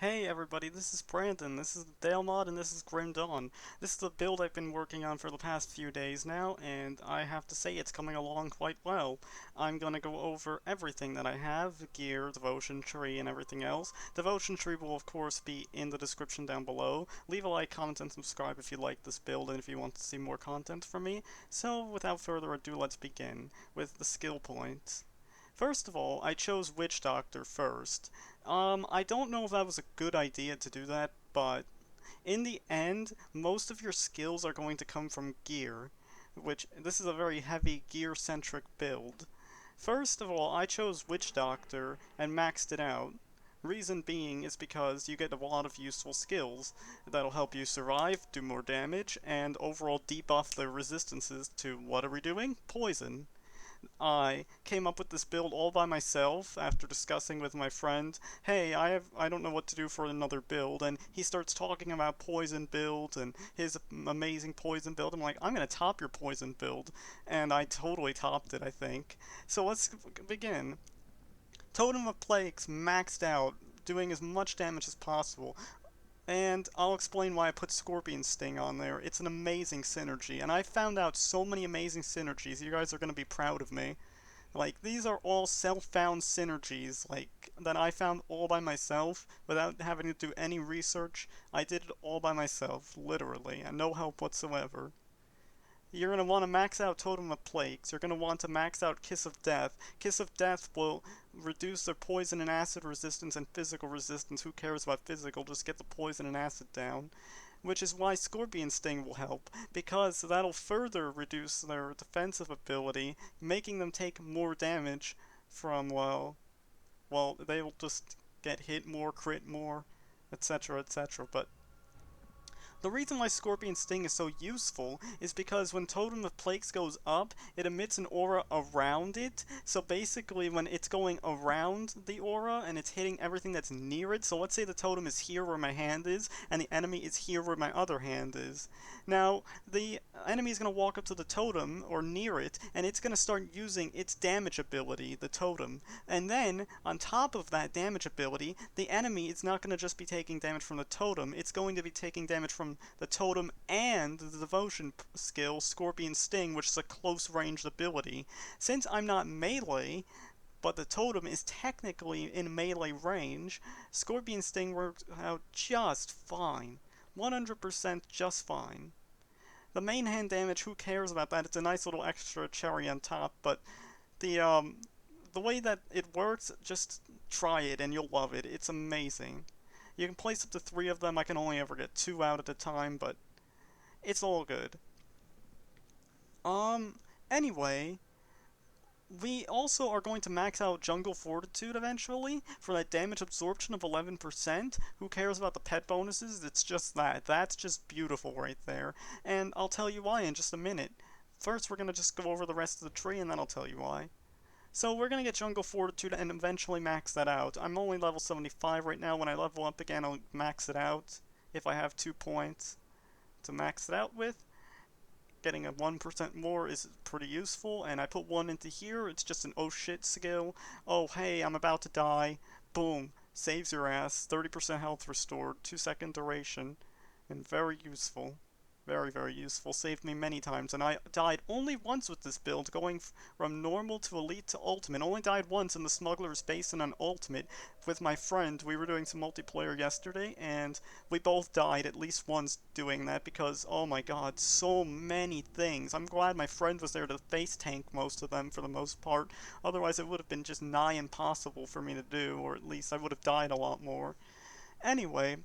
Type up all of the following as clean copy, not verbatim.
Hey everybody, this is Brandon, this is the DAIL mod, and this is Grim Dawn. This is a build I've been working on for the past few days now, and I have to say it's coming along quite well. I'm gonna go over everything that I have, gear, devotion tree, and everything else. Devotion tree will of course be in the description down below. Leave a like, comment, and subscribe if you like this build and if you want to see more content from me. So without further ado, let's begin with the skill points. First of all, I chose Witch Doctor first. I don't know if that was a good idea to do that, but in the end, most of your skills are going to come from gear, which this is a very heavy gear-centric build. First of all, I chose Witch Doctor and maxed it out. Reason being is because you get a lot of useful skills that'll help you survive, do more damage, and overall debuff the resistances to what are we doing? Poison. I came up with this build all by myself after discussing with my friend, hey, I don't know what to do for another build, and he starts talking about poison builds and his amazing poison build. I'm like, I'm gonna top your poison build, and I totally topped it, I think. So let's begin. Totem of Plagues maxed out, doing as much damage as possible. And I'll explain why I put Scorpion Sting on there. It's an amazing synergy, and I found out so many amazing synergies. You guys are going to be proud of me. Like, these are all self-found synergies, like, that I found all by myself, without having to do any research. I did it all by myself, literally, and no help whatsoever. You're going to want to max out Totem of Plagues. You're going to want to max out Kiss of Death. Kiss of Death will reduce their poison and acid resistance and physical resistance. Who cares about physical? Just get the poison and acid down. Which is why Scorpion Sting will help, because that'll further reduce their defensive ability, making them take more damage from, well, they'll just get hit more, crit more, etc., etc. But the reason why Scorpion Sting is so useful is because when Totem of Plagues goes up, it emits an aura around it. So basically, when it's going around the aura and it's hitting everything that's near it, so let's say the totem is here where my hand is, and the enemy is here where my other hand is. Now, the enemy is going to walk up to the totem, or near it, and it's going to start using its damage ability, the totem. And then, on top of that damage ability, the enemy is not going to just be taking damage from the totem, it's going to be taking damage from the totem and the devotion skill, Scorpion Sting, which is a close ranged ability. Since I'm not melee, but the totem is technically in melee range, Scorpion Sting works out just fine. 100% just fine. The main hand damage, who cares about that? It's a nice little extra cherry on top, but the way that it works, just try it and you'll love it. It's amazing. You can place up to 3 of them. I can only ever get 2 out at a time, but it's all good. Anyway, we also are going to max out Jungle Fortitude eventually for that damage absorption of 11%. Who cares about the pet bonuses? It's just that. That's just beautiful right there. And I'll tell you why in just a minute. First, we're going to just go over the rest of the tree, and then I'll tell you why. So we're going to get Jungle Fortitude and eventually max that out. I'm only level 75 right now. When I level up again, I'll max it out if I have 2 points to max it out with. Getting a 1% more is pretty useful, and I put 1 into here. It's just an oh shit skill. Oh hey, I'm about to die. Boom. Saves your ass. 30% health restored. 2-second duration. And very useful. Very, very useful. Saved me many times, and I died only once with this build, going from normal to elite to ultimate. Only died once in the Smuggler's Basin on ultimate with my friend. We were doing some multiplayer yesterday, and we both died at least once doing that because, oh my god, so many things. I'm glad my friend was there to face tank most of them for the most part. Otherwise, it would have been just nigh impossible for me to do, or at least I would have died a lot more. Anyway,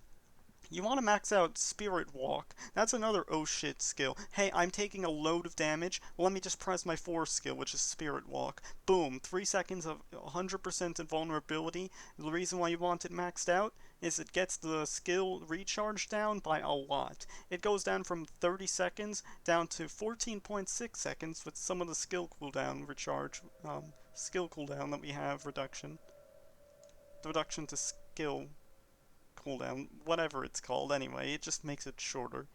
you want to max out Spirit Walk. That's another oh shit skill. Hey, I'm taking a load of damage. Well, let me just press my 4th skill, which is Spirit Walk. Boom, 3 seconds of 100% invulnerability. The reason why you want it maxed out is it gets the skill recharge down by a lot. It goes down from 30 seconds down to 14.6 seconds with some of the skill cooldown skill cooldown that we have reduction. The reduction to skill cooldown, whatever it's called anyway, it just makes it shorter.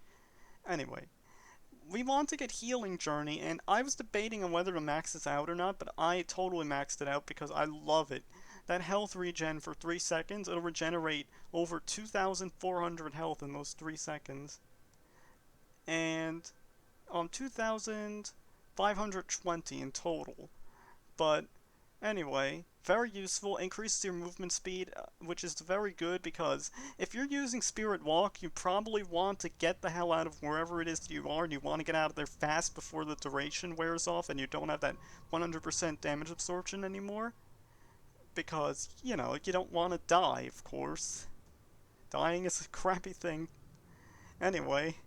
Anyway, we want to get Healing Journey, and I was debating on whether to max this out or not, but I totally maxed it out because I love it. that health regen for 3 seconds, it'll regenerate over 2,400 health in those 3 seconds. And 2,520 in total. But anyway, very useful, increases your movement speed, which is very good because if you're using Spirit Walk, you probably want to get the hell out of wherever it is that you are, and you want to get out of there fast before the duration wears off and you don't have that 100% damage absorption anymore. Because, you know, you don't want to die, of course. Dying is a crappy thing. Anyway,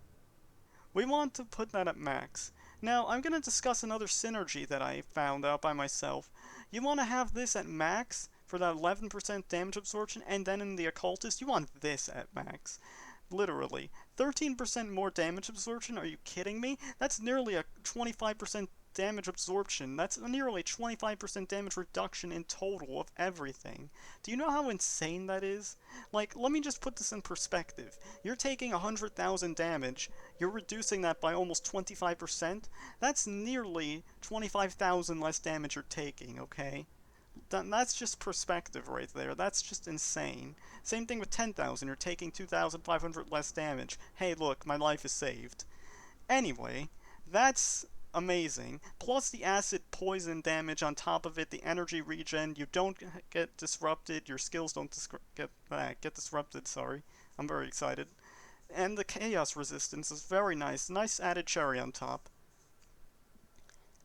we want to put that at max. Now, I'm going to discuss another synergy that I found out by myself. You want to have this at max for that 11% damage absorption, and then in the Occultist, you want this at max. Literally. 13% more damage absorption? Are you kidding me? That's nearly a 25% damage absorption. That's nearly 25% damage reduction in total of everything. Do you know how insane that is? Like, let me just put this in perspective. You're taking 100,000 damage, you're reducing that by almost 25%. That's nearly 25,000 less damage you're taking, okay? That's just perspective right there. That's just insane. Same thing with 10,000. You're taking 2,500 less damage. Hey, look, my life is saved. Anyway, that's amazing. Plus the acid poison damage on top of it, the energy regen, you don't get disrupted, your skills don't get disrupted, sorry. I'm very excited. And the chaos resistance is very nice. Nice added cherry on top.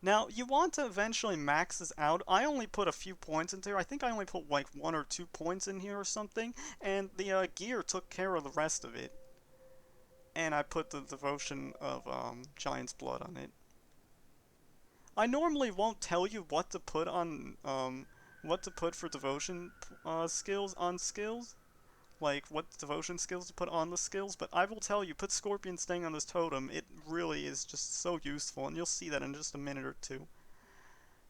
Now, you want to eventually max this out. I only put a few points into here. I think I only put like 1 or 2 points in here or something. And the gear took care of the rest of it. And I put the devotion of Giant's Blood on it. I normally won't tell you what to put on, what to put for devotion skills on skills. Like, what devotion skills to put on the skills, but I will tell you, put Scorpion Sting on this totem. It really is just so useful, and you'll see that in just a minute or two.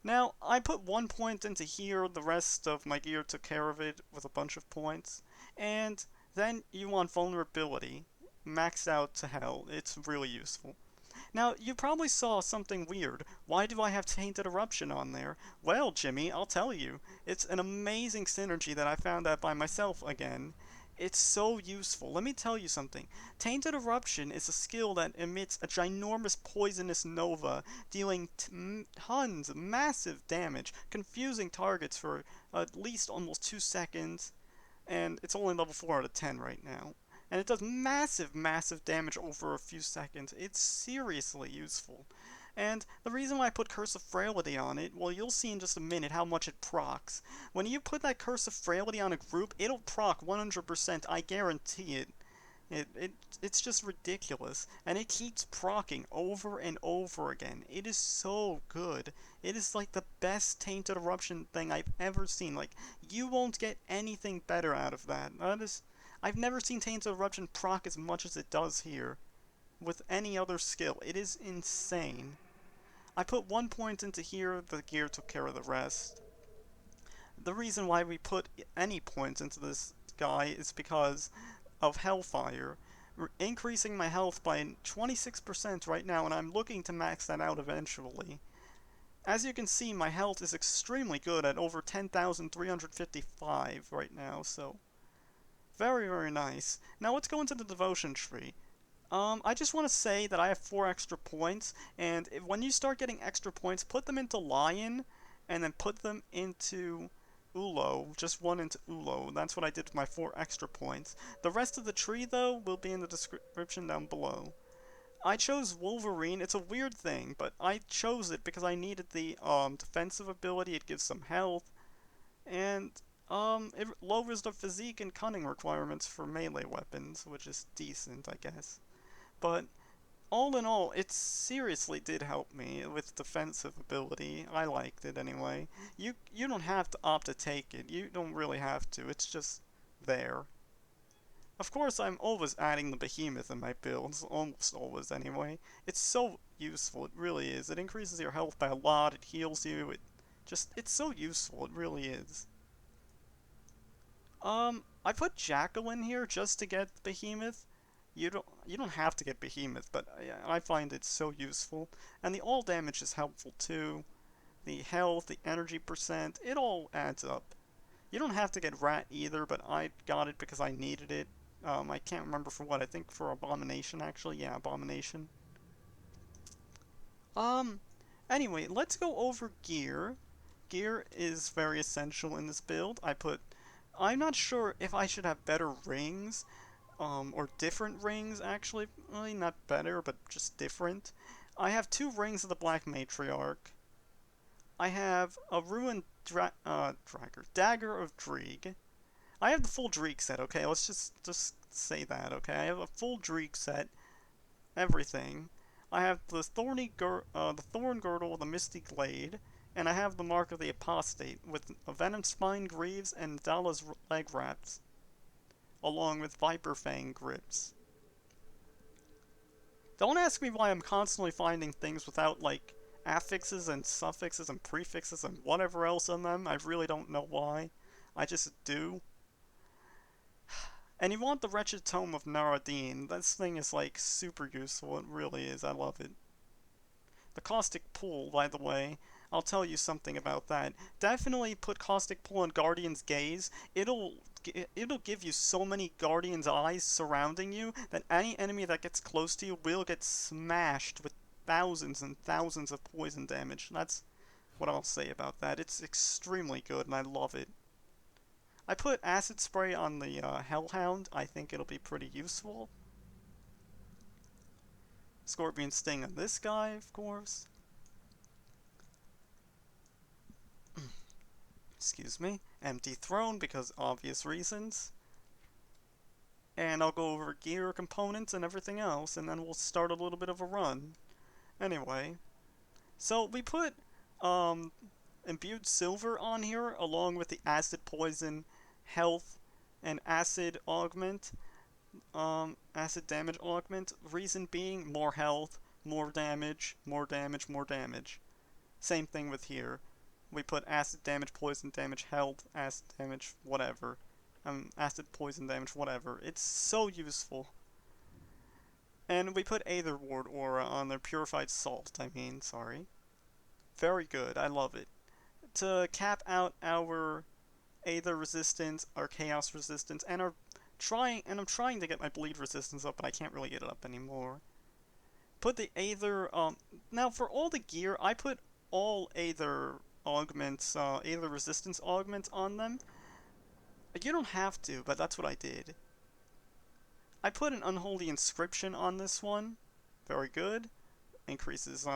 Now, I put 1 point into here, the rest of my gear took care of it with a bunch of points, and then you want Vulnerability, maxed out to hell. It's really useful. Now, you probably saw something weird. Why do I have Tainted Eruption on there? Well, Jimmy, I'll tell you. It's an amazing synergy that I found out by myself again. It's so useful. Let me tell you something. Tainted Eruption is a skill that emits a ginormous poisonous nova, dealing tons of massive damage, confusing targets for at least almost 2 seconds, and it's only level 4 out of 10 right now. And it does massive, massive damage over a few seconds. It's seriously useful. And the reason why I put Curse of Frailty on it, well, you'll see in just a minute how much it procs. When you put that Curse of Frailty on a group, it'll proc 100%, I guarantee it. It's just ridiculous. And it keeps proccing over and over again. It is so good. It is like the best Tainted Eruption thing I've ever seen. Like, you won't get anything better out of that. I've never seen Tainted Eruption proc as much as it does here with any other skill. It is insane. I put 1 point into here, the gear took care of the rest. The reason why we put any points into this guy is because of Hellfire. We're increasing my health by 26% right now, and I'm looking to max that out eventually. As you can see, my health is extremely good at over 10,355 right now, so very, very nice. Now let's go into the devotion tree. I just want to say that I have 4 extra points, and when you start getting extra points, put them into Lion, and then put them into Ulo, just 1 into Ulo. That's what I did with my 4 extra points. The rest of the tree, though, will be in the description down below. I chose Wolverine. It's a weird thing, but I chose it because I needed the defensive ability. It gives some health, and it lowers the physique and cunning requirements for melee weapons, which is decent, I guess. But all in all, it seriously did help me with defensive ability. I liked it anyway. You don't have to opt to take it. You don't really have to. It's just there. Of course, I'm always adding the Behemoth in my builds, almost always anyway. It's so useful, it really is. It increases your health by a lot, it heals you, it's so useful, it really is. I put Jackal in here just to get Behemoth. You don't have to get Behemoth, but I find it so useful. And the all damage is helpful too. The health, the energy percent, it all adds up. You don't have to get Rat either, but I got it because I needed it. I can't remember for what. I think for Abomination, actually. Yeah, Abomination. Um, anyway, let's go over gear. Gear is very essential in this build. I'm not sure if I should have better rings, or different rings, actually. Well, not better, but just different. I have 2 rings of the Black Matriarch. I have a Ruined Dagger of Dreeg. I have the full Dreeg set, okay? Let's just say that, okay? I have a full Dreeg set, everything. I have the the Thorn Girdle, the Misty Glade, and I have the Mark of the Apostate with a Venom Spine Greaves and Dala's Leg Wraps, along with Viper Fang Grips. Don't ask me why I'm constantly finding things without, like, affixes and suffixes and prefixes and whatever else on them. I really don't know why. I just do. And you want the Wretched Tome of Naradine. This thing is, like, super useful. It really is. I love it. The Caustic Pool, by the way, I'll tell you something about that. Definitely put Caustic Pool in Guardian's Gaze. It'll give you so many Guardian's Eyes surrounding you that any enemy that gets close to you will get smashed with thousands and thousands of poison damage. That's what I'll say about that. It's extremely good and I love it. I put Acid Spray on the Hellhound. I think it'll be pretty useful. Scorpion Sting on this guy, of course. Excuse me. Empty Throne because obvious reasons. And I'll go over gear components and everything else, and then we'll start a little bit of a run. Anyway, so we put Imbued Silver on here, along with the Acid Poison, Health, and Acid Augment. Acid Damage Augment. Reason being, more health, more damage, more damage, more damage. Same thing with here. We put acid damage, poison damage, health, acid damage, whatever. Acid, poison damage, whatever. It's so useful. And we put Aether Ward Aura on their Purified Salt, sorry. Very good, I love it. To cap out our Aether resistance, our Chaos resistance, and I'm trying to get my Bleed resistance up, but I can't really get it up anymore. Put the Aether, now for all the gear, I put all Aether augments, Aether resistance augments on them. You don't have to, but that's what I did. I put an Unholy Inscription on this one. Very good. Increases,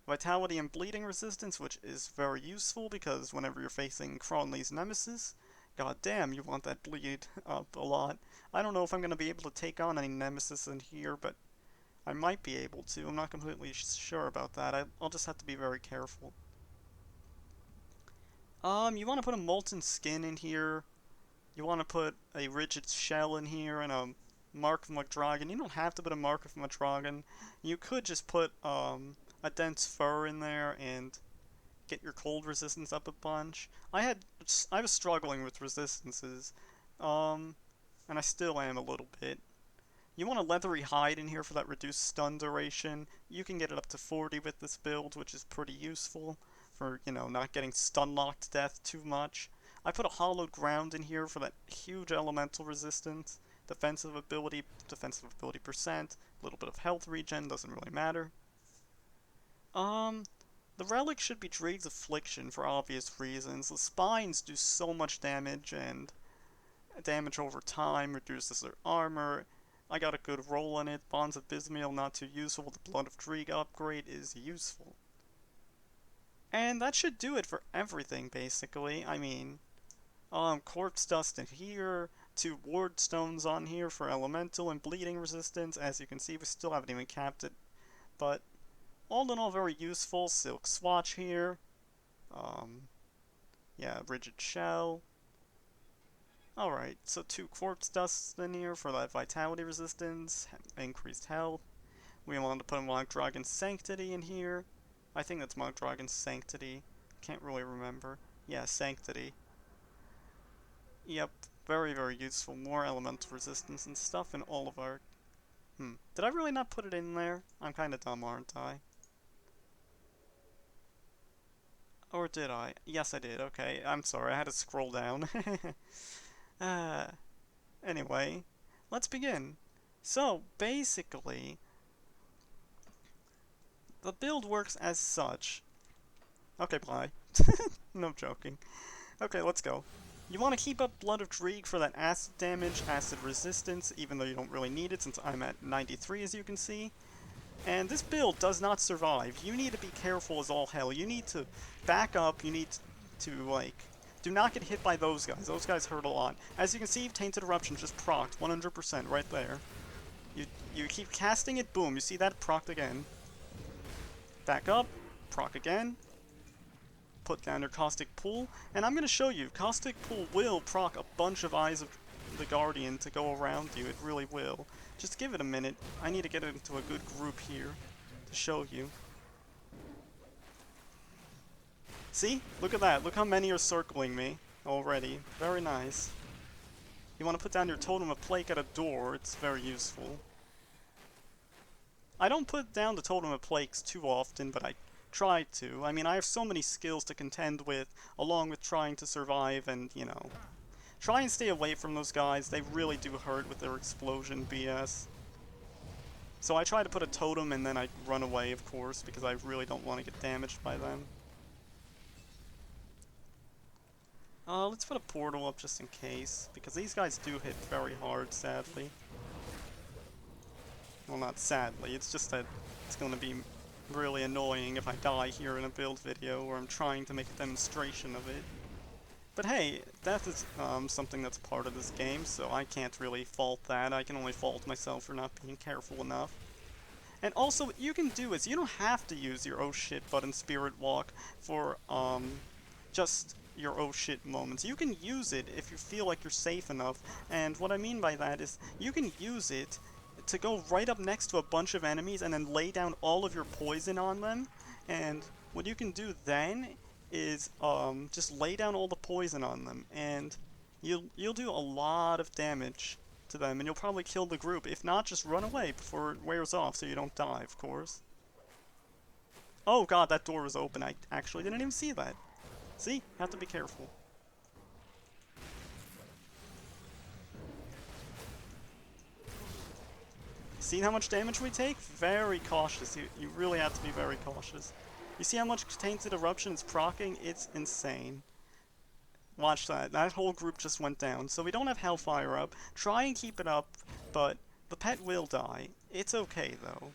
Vitality and Bleeding resistance, which is very useful because whenever you're facing Cronley's Nemesis, god damn, you want that bleed up a lot. I don't know if I'm going to be able to take on any Nemesis in here, but I might be able to. I'm not completely sure about that. I'll just have to be very careful. You want to put a Molten Skin in here. You want to put a Rigid Shell in here and a Mark of Magdragon. You don't have to put a Mark of Magdragon. You could just put a Dense Fur in there and get your cold resistance up a bunch. I was struggling with resistances, and I still am a little bit. You want a Leathery Hide in here for that reduced stun duration. You can get it up to 40 with this build, which is pretty useful for, you know, not getting stun-locked to death too much. I put a Hollowed Ground in here for that huge elemental resistance. Defensive ability percent, a little bit of health regen, doesn't really matter. The relic should be Dreeg's Affliction for obvious reasons. The spines do so much damage, and damage over time reduces their armor. I got a good roll on it. Bonds of Bismael not too useful. The Blood of Dreeg upgrade is useful. And that should do it for everything, basically. Corpse Dust in here, 2 Ward Stones on here for elemental and bleeding resistance. As you can see, we still haven't even capped it. But all in all, very useful. Silk Swatch here. Yeah, Rigid Shell. Alright, so 2 Corpse Dusts in here for that vitality resistance, increased health. We want to put a Magdragon's Sanctity in here. I think that's Magdragon's Sanctity. Can't really remember. Yeah, Sanctity. Yep, very, very useful. More elemental resistance and stuff in all of our... Did I really not put it in there? I'm kinda dumb, aren't I? Or did I? Yes, I did. Okay, I'm sorry. I had to scroll down. uh, anyway, let's begin. So, basically, the build works as such. Okay, bye. No joking. Okay, let's go. You want to keep up Blood of Dreeg for that acid damage, acid resistance, even though you don't really need it since I'm at 93 as you can see. And this build does not survive. You need to be careful as all hell. You need to back up, you need to like, do not get hit by those guys. Those guys hurt a lot. As you can see, Tainted Eruption just procced 100% right there. You keep casting it, boom, you see that procced again. Back up, proc again. Put down your Caustic Pool, and I'm going to show you, Caustic Pool will proc a bunch of Eyes of the Guardian to go around you, it really will. Just give it a minute, I need to get into a good group here to show you. See? Look at that, look how many are circling me already, very nice. You want to put down your Totem of Plague at a door, it's very useful. I don't put down the Totem of Plagues too often, but I try to. I mean, I have so many skills to contend with, along with trying to survive and, you know. Try and stay away from those guys, they really do hurt with their explosion BS. So I try to put a totem and then I run away, of course, because I really don't want to get damaged by them. Let's put a portal up just in case, because these guys do hit very hard, sadly. Well, not sadly, it's just that it's going to be really annoying if I die here in a build video where I'm trying to make a demonstration of it. But hey, death is something that's part of this game, so I can't really fault that. I can only fault myself for not being careful enough. And also, what you can do is, you don't have to use your oh shit button Spirit Walk for just your oh shit moments. You can use it if you feel like you're safe enough, and what I mean by that is, you can use it to go right up next to a bunch of enemies and then lay down all of your poison on them, and what you can do then is just lay down all the poison on them, and you'll do a lot of damage to them, and you'll probably kill the group. If not, just run away before it wears off so you don't die, of course. Oh god, that door was open. I actually didn't even see that. See? Have to be careful. See how much damage we take? Very cautious. You really have to be very cautious. You see how much Tainted Eruption is proccing? It's insane. Watch that. That whole group just went down. So we don't have Hellfire up. Try and keep it up, but the pet will die. It's okay, though.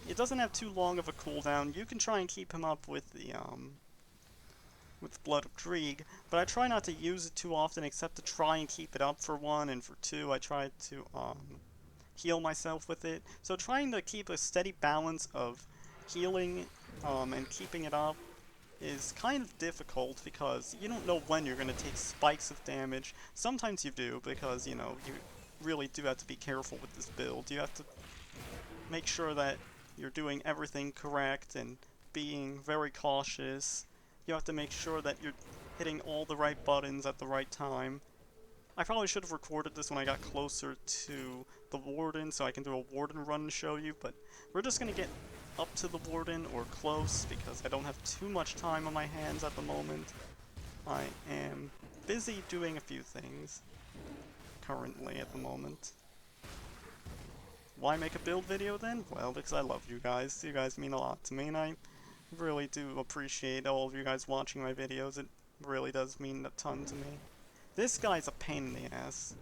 It doesn't have too long of a cooldown. You can try and keep him up with the, with Blood of Dreeg, but I try not to use it too often except to try and keep it up for one, and for two I try to, heal myself with it. So trying to keep a steady balance of healing and keeping it up is kind of difficult because you don't know when you're going to take spikes of damage. Sometimes you do because, you know, you really do have to be careful with this build. You have to make sure that you're doing everything correct and being very cautious. You have to make sure that you're hitting all the right buttons at the right time. I probably should have recorded this when I got closer to the Warden, so I can do a Warden run to show you, but we're just going to get up to the Warden, or close, because I don't have too much time on my hands at the moment. I am busy doing a few things, currently, at the moment. Why make a build video then? Well, because I love you guys. You guys mean a lot to me, and I really do appreciate all of you guys watching my videos. It really does mean a ton to me. This guy's a pain in the ass.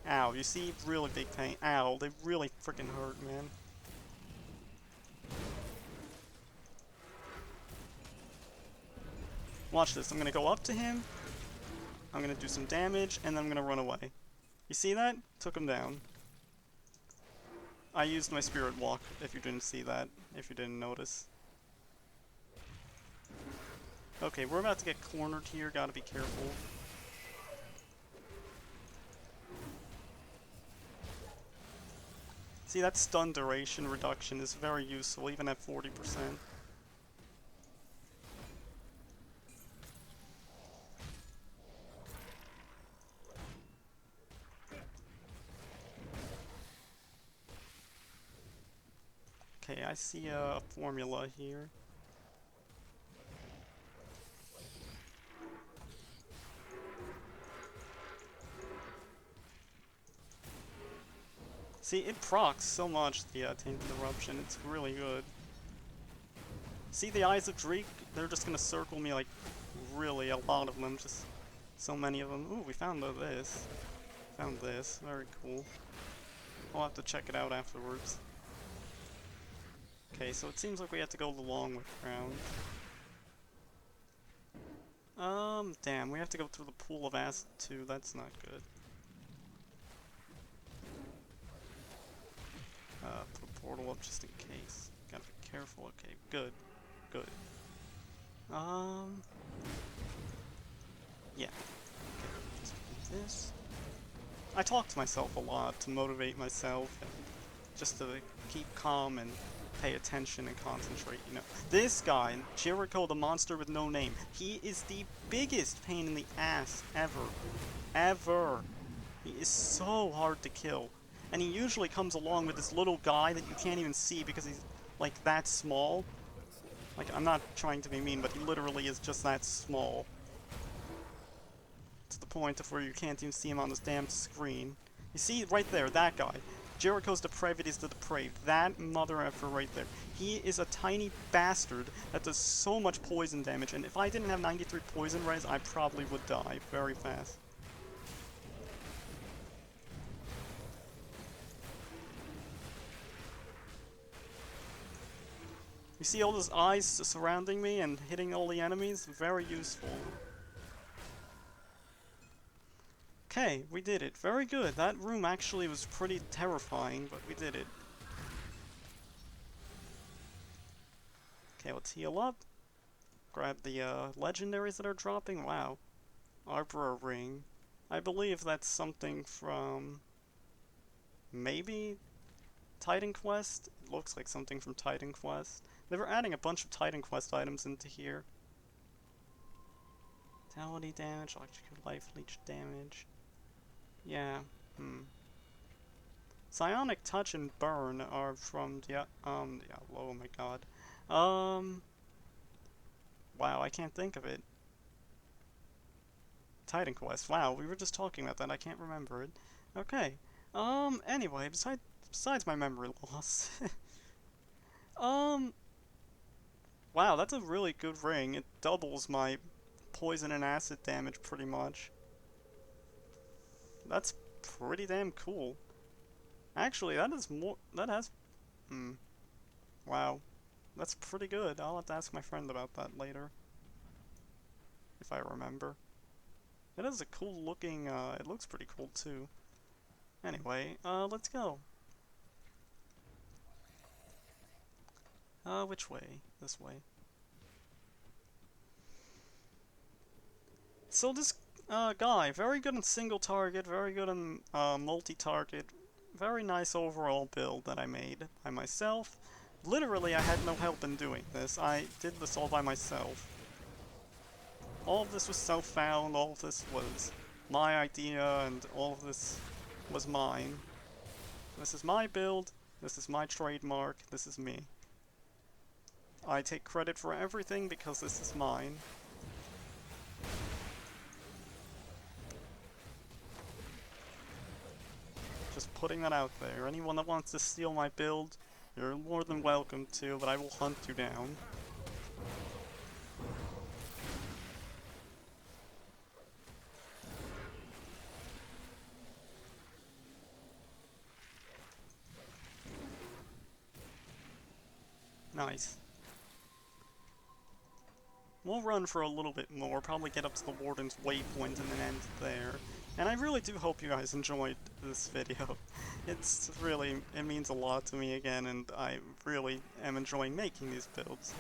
Ow, you see? Really big pain. Ow, they really freaking hurt, man. Watch this. I'm gonna go up to him. I'm gonna do some damage, and then I'm gonna run away. You see that? Took him down. I used my Spirit Walk, if you didn't see that, if you didn't notice. Okay, we're about to get cornered here, gotta be careful. See, that stun duration reduction is very useful, even at 40%. Okay, I see a formula here. See, it procs so much, the Tainted Eruption. It's really good. See the Eyes of Dreek? They're just gonna circle me, like, really a lot of them. Just so many of them. Ooh, we found this. Found this. Very cool. I'll have to check it out afterwards. Okay, so it seems like we have to go the long way around. Damn, we have to go through the pool of acid too. That's not good. Put a portal up just in case. Gotta be careful. Okay, good. Good. Yeah. Okay, just do this. I talk to myself a lot to motivate myself, and just to keep calm and pay attention and concentrate, you know. This guy, Jericho the monster with no name, he is the biggest pain in the ass ever. Ever. He is so hard to kill. And he usually comes along with this little guy that you can't even see because he's, like, that small. Like, I'm not trying to be mean, but he literally is just that small. To the point of where you can't even see him on this damn screen. You see, right there, that guy. Jericho's depraved is the depraved. That mother effer right there. He is a tiny bastard that does so much poison damage, and if I didn't have 93 poison res, I probably would die very fast. You see all those eyes surrounding me and hitting all the enemies? Very useful. Okay, we did it. Very good. That room actually was pretty terrifying, but we did it. Okay, let's heal up. Grab the legendaries that are dropping. Wow. Arbor Ring. I believe that's something from... maybe Titan Quest? It looks like something from Titan Quest. They were adding a bunch of Titan Quest items into here. Vitality damage, electrical life leech damage. Yeah, Psionic Touch and Burn are from the, oh my god. Wow, I can't think of it. Titan Quest, wow, we were just talking about that, I can't remember it. Okay, anyway, besides my memory loss. Wow, that's a really good ring. It doubles my poison and acid damage pretty much. That's pretty damn cool. Actually, that is more... that has... Wow. That's pretty good. I'll have to ask my friend about that later. If I remember. It is a cool looking... it looks pretty cool too. Anyway, let's go. Which way? This way. So this guy, very good in single target, very good in multi-target, very nice overall build that I made by myself. Literally, I had no help in doing this. I did this all by myself. All of this was self-found, all of this was my idea, and all of this was mine. This is my build, this is my trademark, this is me. I take credit for everything because this is mine. Just putting that out there. Anyone that wants to steal my build, you're more than welcome to, but I will hunt you down. Nice. We'll run for a little bit more, probably get up to the Warden's Waypoint and then end there. And I really do hope you guys enjoyed this video. It's really, it means a lot to me again, and I really am enjoying making these builds.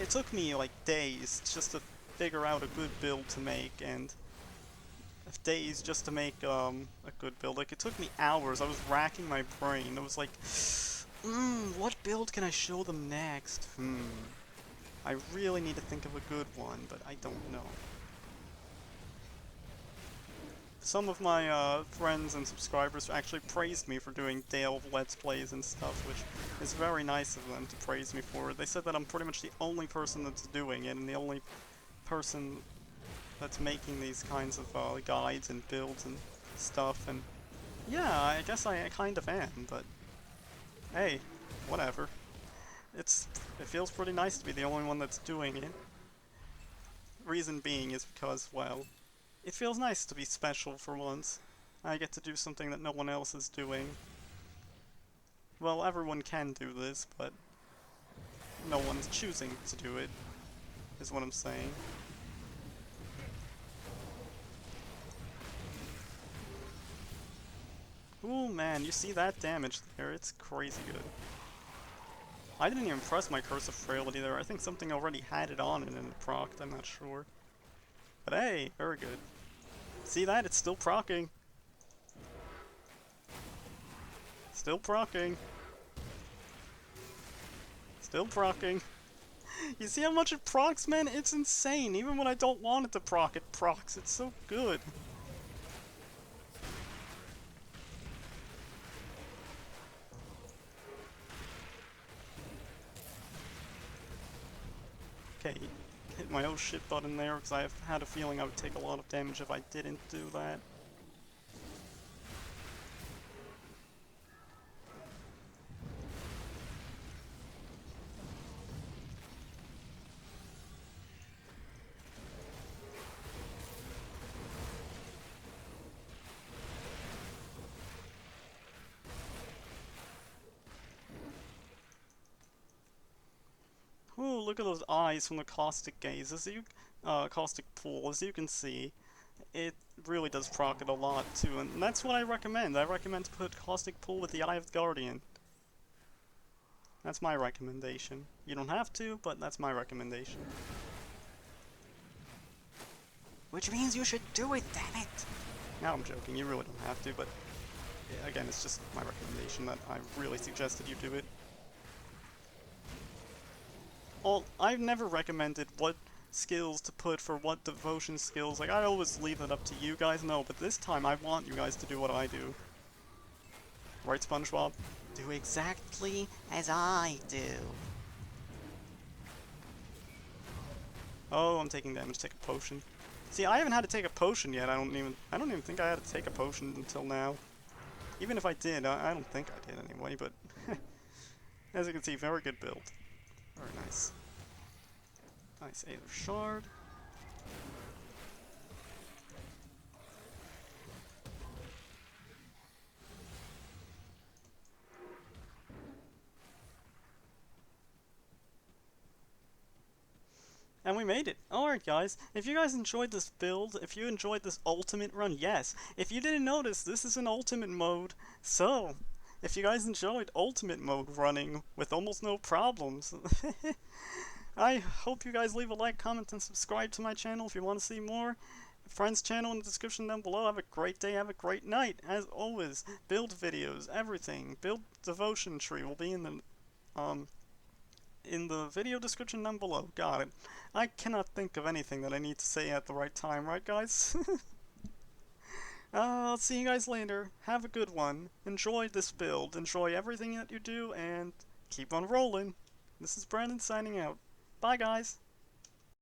It took me like days just to figure out a good build to make, and days just to make a good build. Like, it took me hours. I was racking my brain. I was like, what build can I show them next? I really need to think of a good one, but I don't know. some of my friends and subscribers actually praised me for doing DAIL Let's Plays and stuff, which is very nice of them to praise me for. They said that I'm pretty much the only person that's doing it, and the only person that's making these kinds of guides and builds and stuff, and yeah, I guess I kind of am, but hey, whatever. It feels pretty nice to be the only one that's doing it. Reason being is because, well, it feels nice to be special for once. I get to do something that no one else is doing. Well, everyone can do this, but no one's choosing to do it, is what I'm saying. Ooh, man, you see that damage there? It's crazy good. I didn't even press my Curse of Frailty there. I think something already had it on it and it procced, I'm not sure. But hey, very good. See that? It's still proccing. Still proccing. Still proccing. You see how much it procs, man? It's insane. Even when I don't want it to proc, it procs. It's so good. Okay, hit my oh shit button there because I had a feeling I would take a lot of damage if I didn't do that. Ooh, look at those eyes from the Caustic Gaze. Caustic Pool. As you can see, it really does proc it a lot too, and that's what I recommend. I recommend to put Caustic Pool with the Eye of the Guardian. That's my recommendation. You don't have to, but that's my recommendation. Which means you should do it, damn it! Now I'm joking, you really don't have to, but again, it's just my recommendation that I really suggested you do it. Well, I've never recommended what skills to put for what devotion skills. Like, I always leave it up to you guys. No, but this time I want you guys to do what I do. Right, SpongeBob? Do exactly as I do. Oh, I'm taking damage. Take a potion. See, I haven't had to take a potion yet. I don't even think I had to take a potion until now. Even if I did, I don't think I did anyway, but as you can see, very good build. Very nice. Nice Aether Shard. And we made it. Alright guys, if you guys enjoyed this build, if you enjoyed this ultimate run, yes. If you didn't notice, this is an ultimate mode. So, if you guys enjoyed ultimate mode running with almost no problems, I hope you guys leave a like, comment, and subscribe to my channel if you want to see more. Friend's channel in the description down below. Have a great day, have a great night. As always, build videos, everything. Build devotion tree will be in the video description down below. Got it. I cannot think of anything that I need to say at the right time, right guys? I'll see you guys later. Have a good one. Enjoy this build. Enjoy everything that you do, and keep on rolling. This is Brandon signing out. Bye guys!